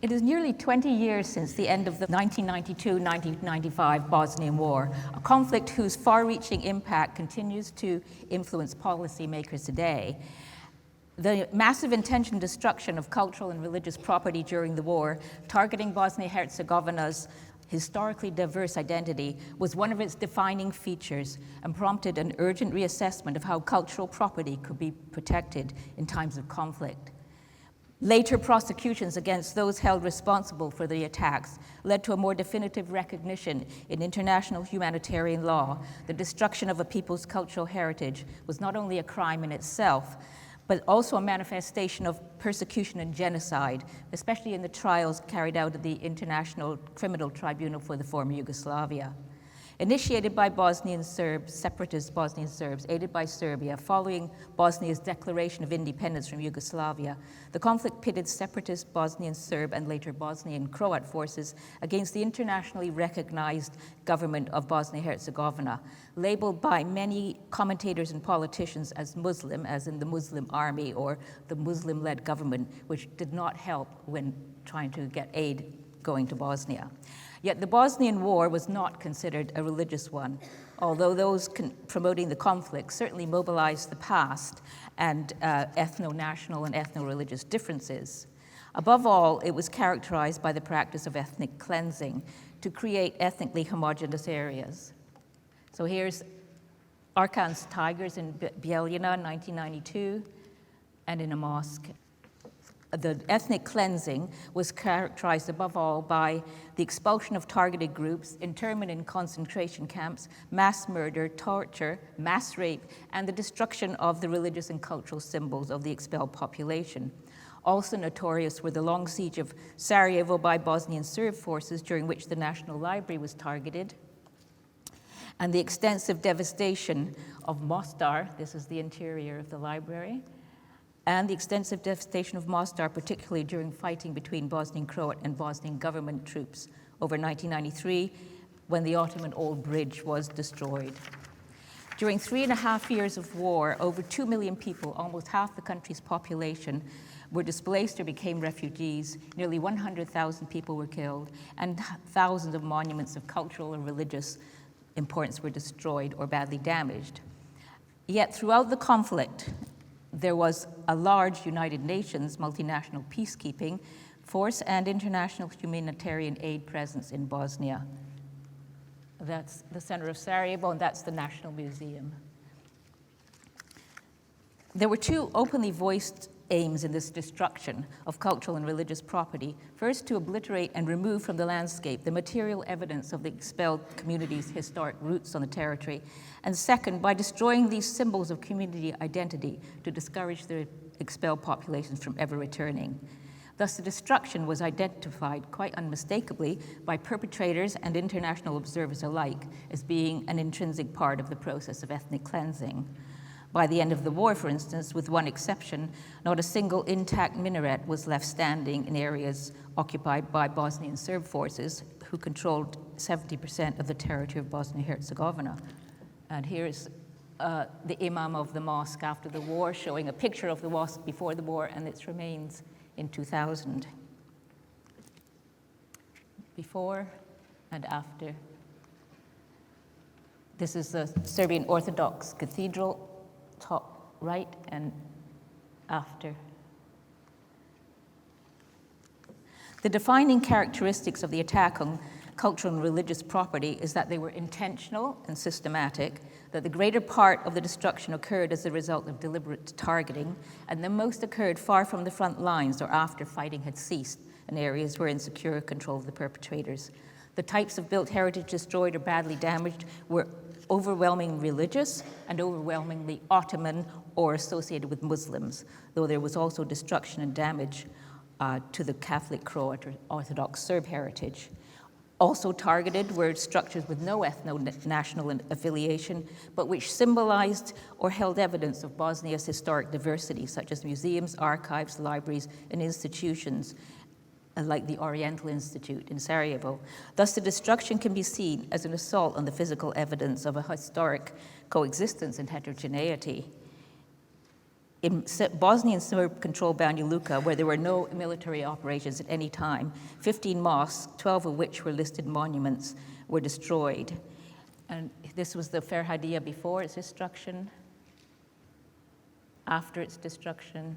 It is nearly 20 years since the end of the 1992-1995 Bosnian War, a conflict whose far-reaching impact continues to influence policymakers today. The massive intentional destruction of cultural and religious property during the war, targeting Bosnia-Herzegovina's historically diverse identity, was one of its defining features and prompted an urgent reassessment of how cultural property could be protected in times of conflict. Later prosecutions against those held responsible for the attacks led to a more definitive recognition in international humanitarian law. The destruction of a people's cultural heritage was not only a crime in itself, but also a manifestation of persecution and genocide, especially in the trials carried out at the International Criminal Tribunal for the former Yugoslavia. Initiated by Bosnian Serbs, separatist Bosnian Serbs, aided by Serbia, following Bosnia's declaration of independence from Yugoslavia, the conflict pitted separatist Bosnian Serb and later Bosnian Croat forces against the internationally recognized government of Bosnia-Herzegovina, labeled by many commentators and politicians as Muslim, as in the Muslim army or the Muslim-led government, which did not help when trying to get aid going to Bosnia. Yet the Bosnian War was not considered a religious one, although those promoting the conflict certainly mobilized the past and ethno-national and ethno-religious differences. Above all, it was characterized by the practice of ethnic cleansing to create ethnically homogeneous areas. So here's Arkan's Tigers in Bijeljina, 1992, and in a mosque. The ethnic cleansing was characterized above all by the expulsion of targeted groups, internment in concentration camps, mass murder, torture, mass rape, and the destruction of the religious and cultural symbols of the expelled population. Also notorious were the long siege of Sarajevo by Bosnian Serb forces, during which the National Library was targeted, and the extensive devastation of Mostar. This is the interior of the library, and the extensive devastation of Mostar, particularly during fighting between Bosnian Croat and Bosnian government troops over 1993, when the Ottoman Old Bridge was destroyed. During 3.5 years of war, over 2 million people, almost half the country's population, were displaced or became refugees. Nearly 100,000 people were killed, and thousands of monuments of cultural and religious importance were destroyed or badly damaged. Yet throughout the conflict, there was a large United Nations multinational peacekeeping force and international humanitarian aid presence in Bosnia. That's the center of Sarajevo, and that's the National Museum. There were two openly voiced aims in this destruction of cultural and religious property. First, to obliterate and remove from the landscape the material evidence of the expelled community's historic roots on the territory. And second, by destroying these symbols of community identity, to discourage the expelled populations from ever returning. Thus, the destruction was identified quite unmistakably by perpetrators and international observers alike as being an intrinsic part of the process of ethnic cleansing. By the end of the war, for instance, with one exception, not a single intact minaret was left standing in areas occupied by Bosnian Serb forces, who controlled 70% of the territory of Bosnia-Herzegovina. And here's the imam of the mosque after the war, showing a picture of the mosque before the war and its remains in 2000. Before and after. This is the Serbian Orthodox Cathedral, top right and after. The defining characteristics of the attack on cultural and religious property is that they were intentional and systematic, that the greater part of the destruction occurred as a result of deliberate targeting, and the most occurred far from the front lines or after fighting had ceased in areas where insecure control of the perpetrators. The types of built heritage destroyed or badly damaged were overwhelmingly religious and overwhelmingly Ottoman or associated with Muslims, though there was also destruction and damage to the Catholic Croat or Orthodox Serb heritage. Also targeted were structures with no ethno-national affiliation, but which symbolized or held evidence of Bosnia's historic diversity, such as museums, archives, libraries, and institutions, like the Oriental Institute in Sarajevo. Thus, the destruction can be seen as an assault on the physical evidence of a historic coexistence and heterogeneity. in Bosnian Serb-controlled Banja Luka, where there were no military operations at any time, 15 mosques, 12 of which were listed monuments, were destroyed. And this was the Ferhadia before its destruction, after its destruction.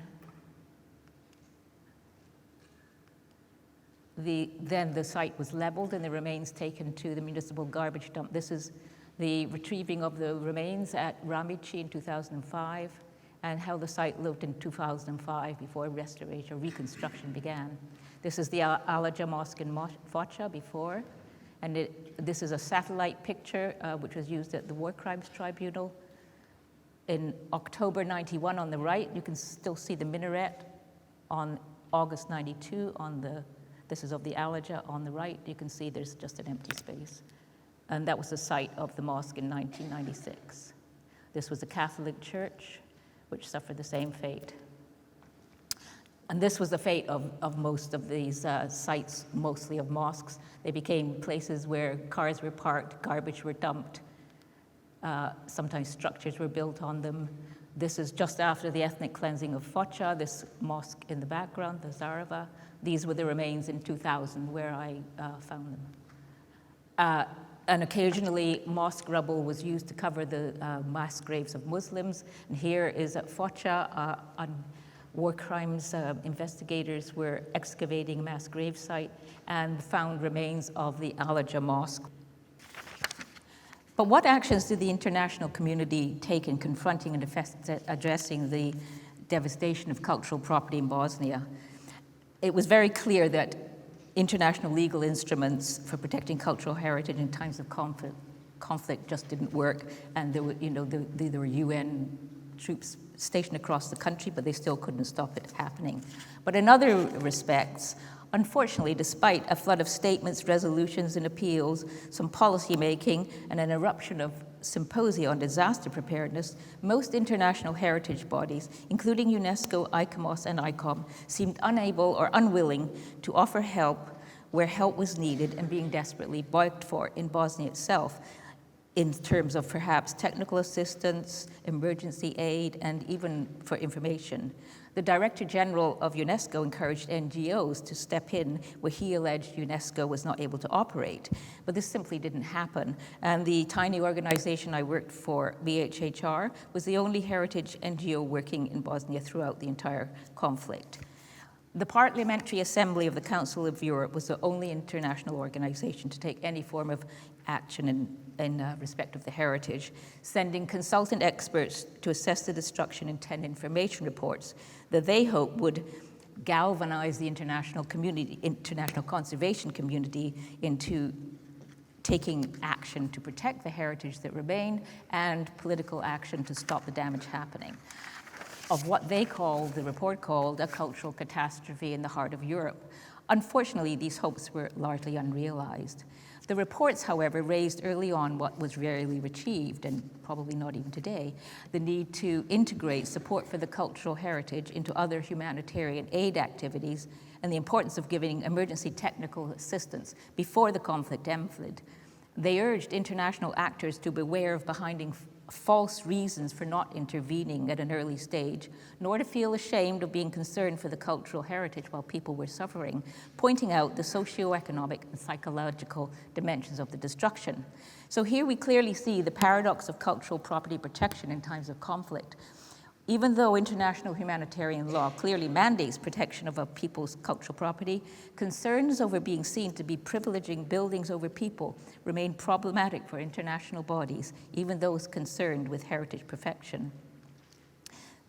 Then the site was leveled and the remains taken to the municipal garbage dump. This is the retrieving of the remains at Ramici in 2005, and how the site looked in 2005 before restoration or reconstruction began. This is the Allergy Mosque in Faccia before, and this is a satellite picture which was used at the War Crimes Tribunal. In October 91 on the right, you can still see the minaret. On August 92 this is of the Allergy on the right, you can see there's just an empty space. And that was the site of the mosque in 1996. This was a Catholic church which suffered the same fate. And this was the fate of most of these sites, mostly of mosques. They became places where cars were parked, garbage were dumped, sometimes structures were built on them. This is just after the ethnic cleansing of Faccia, this mosque in the background, the Zarava. These were the remains in 2000 where I found them. And occasionally mosque rubble was used to cover the mass graves of Muslims. And here is at Faccia, on war crimes investigators were excavating a mass grave site and found remains of the Allergy Mosque. But what actions did the international community take in confronting and addressing the devastation of cultural property in Bosnia? It was very clear that international legal instruments for protecting cultural heritage in times of conflict just didn't work, and there were UN troops stationed across the country, but they still couldn't stop it happening. But in other respects, unfortunately, despite a flood of statements, resolutions, and appeals, some policy making, and an eruption of symposia on disaster preparedness, most international heritage bodies, including UNESCO, ICOMOS, and ICOM, seemed unable or unwilling to offer help where help was needed and being desperately begged for in Bosnia itself, in terms of perhaps technical assistance, emergency aid, and even for information. The Director General of UNESCO encouraged NGOs to step in where he alleged UNESCO was not able to operate, but this simply didn't happen. And the tiny organization I worked for, BHHR, was the only heritage NGO working in Bosnia throughout the entire conflict. The Parliamentary Assembly of the Council of Europe was the only international organization to take any form of action in respect of the heritage, sending consultant experts to assess the destruction and 10 information reports that they hope would galvanize the international community, international conservation community, into taking action to protect the heritage that remained and political action to stop the damage happening of what they called, the report called, a cultural catastrophe in the heart of Europe. Unfortunately, these hopes were largely unrealized. The reports, however, raised early on what was rarely achieved, and probably not even today, the need to integrate support for the cultural heritage into other humanitarian aid activities and the importance of giving emergency technical assistance before the conflict ended. They urged international actors to beware of behind false reasons for not intervening at an early stage, nor to feel ashamed of being concerned for the cultural heritage while people were suffering, pointing out the socioeconomic and psychological dimensions of the destruction. So here we clearly see the paradox of cultural property protection in times of conflict. Even though international humanitarian law clearly mandates protection of a people's cultural property, concerns over being seen to be privileging buildings over people remain problematic for international bodies, even those concerned with heritage protection.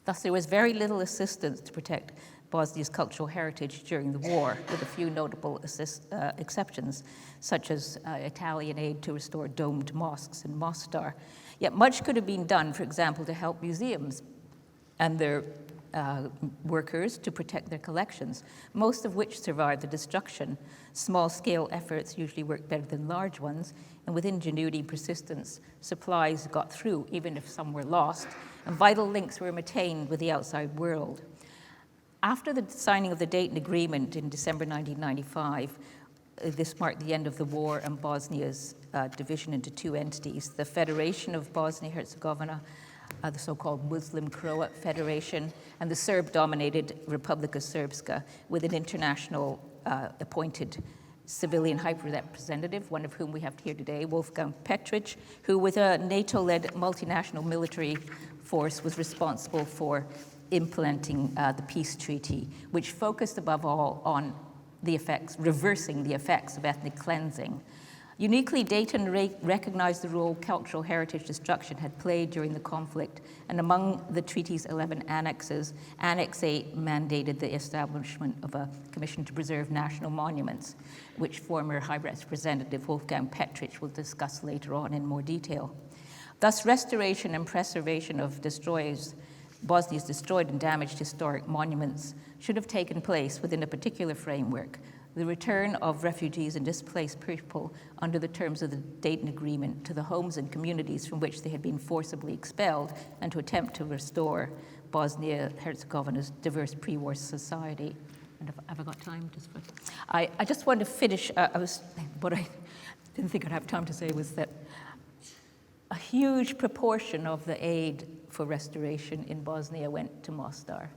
Thus, there was very little assistance to protect Bosnia's cultural heritage during the war, with a few notable exceptions, such as Italian aid to restore domed mosques in Mostar. Yet much could have been done, for example, to help museums and their workers to protect their collections, most of which survived the destruction. Small-scale efforts usually work better than large ones, and with ingenuity and persistence, supplies got through, even if some were lost, and vital links were maintained with the outside world. After the signing of the Dayton Agreement in December 1995, this marked the end of the war and Bosnia's division into two entities, the Federation of Bosnia-Herzegovina the so-called Muslim Croat Federation, and the Serb-dominated Republika Srpska, with an international appointed civilian high representative, one of whom we have here today, Wolfgang Petritsch, who with a NATO-led multinational military force was responsible for implementing the peace treaty, which focused above all on the effects, reversing the effects of ethnic cleansing. Uniquely, Dayton recognized the role cultural heritage destruction had played during the conflict, and among the treaty's 11 annexes, Annex 8 mandated the establishment of a commission to preserve national monuments, which former High Representative Wolfgang Petritsch will discuss later on in more detail. Thus, restoration and preservation of Bosnia's destroyed and damaged historic monuments should have taken place within a particular framework: the return of refugees and displaced people under the terms of the Dayton Agreement to the homes and communities from which they had been forcibly expelled, and to attempt to restore Bosnia-Herzegovina's diverse pre-war society. And have I got time? I just want to finish. What I didn't think I'd have time to say was that a huge proportion of the aid for restoration in Bosnia went to Mostar,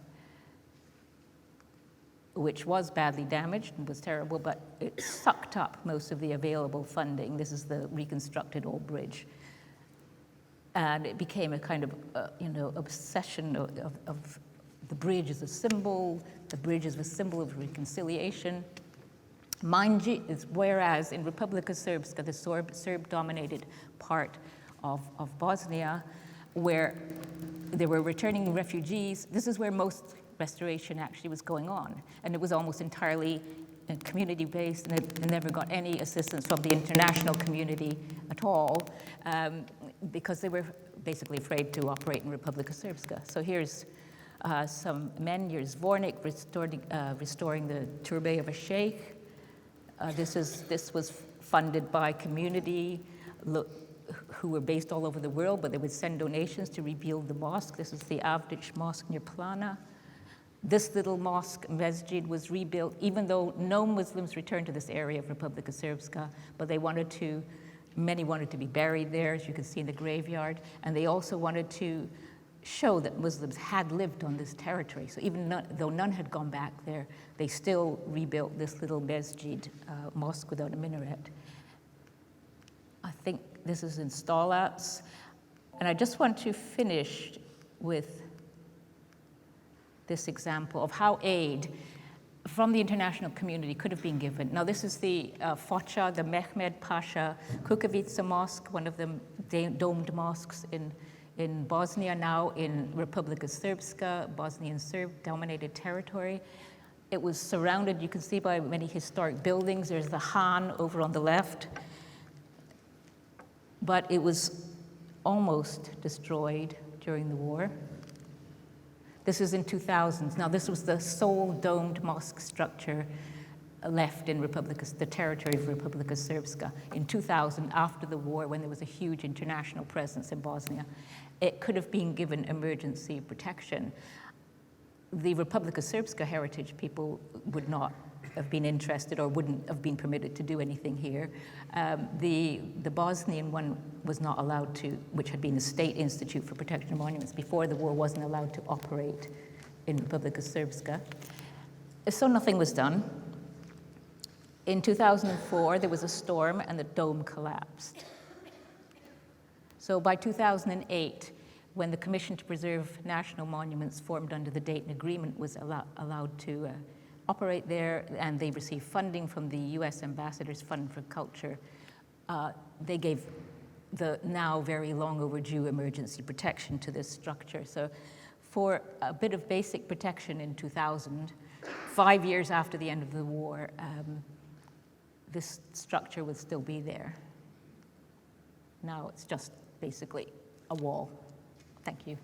which was badly damaged and was terrible, but it sucked up most of the available funding. This is the reconstructed old bridge. And it became a kind of, obsession of the bridge as a symbol. The bridge is a symbol of reconciliation. Mind you, whereas in Republika Srpska, the Serb-dominated part of Bosnia, where there were returning refugees, this is where most restoration actually was going on. And it was almost entirely community-based, and it never got any assistance from the international community at all, because they were basically afraid to operate in Republika Srpska. So here's some men. Here's Zvornik restoring the turbe of a sheikh. This was funded by community who were based all over the world, but they would send donations to rebuild the mosque. This is the Avdic Mosque near Plana. This little mosque, Mesjid, was rebuilt, even though no Muslims returned to this area of Republika Srpska, but many wanted to be buried there, as you can see in the graveyard, and they also wanted to show that Muslims had lived on this territory. So even though none had gone back there, they still rebuilt this little Mesjid, mosque without a minaret. I think this is in Stolac. And I just want to finish with this example of how aid from the international community could have been given. Now, this is the Faccia, the Mehmed Pasha Kukovica Mosque, one of the domed mosques in Bosnia, now in Republika Srpska, Bosnian Serb-dominated territory. It was surrounded, you can see, by many historic buildings. There's the Han over on the left. But it was almost destroyed during the war. This is in 2000. Now, this was the sole domed mosque structure left in the territory of Republika Srpska. In 2000, after the war, when there was a huge international presence in Bosnia, it could have been given emergency protection. The Republika Srpska heritage people would not have been interested or wouldn't have been permitted to do anything here. The Bosnian one was not allowed to, which had been the State Institute for Protection of Monuments before the war, wasn't allowed to operate in Republika Srpska. So nothing was done. In 2004, there was a storm and the dome collapsed. So by 2008, when the Commission to Preserve National Monuments formed under the Dayton Agreement was allowed to operate there, and they received funding from the U.S. Ambassador's Fund for Culture, they gave the now very long overdue emergency protection to this structure. So for a bit of basic protection in 2000, 5 years after the end of the war, this structure would still be there. Now it's just basically a wall. Thank you.